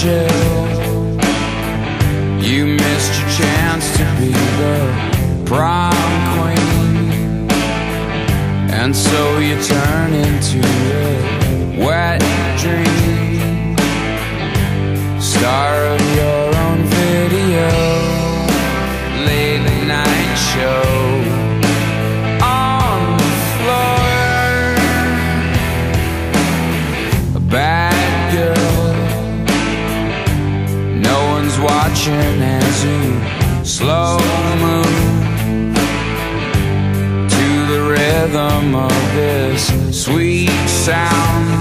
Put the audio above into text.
angel. You missed your chance to be the prom queen, and so you turn into a wet dream, star of your own video, late night show. On the floor, a bad girl, no one's watching as you slow move to the rhythm of this sweet sound.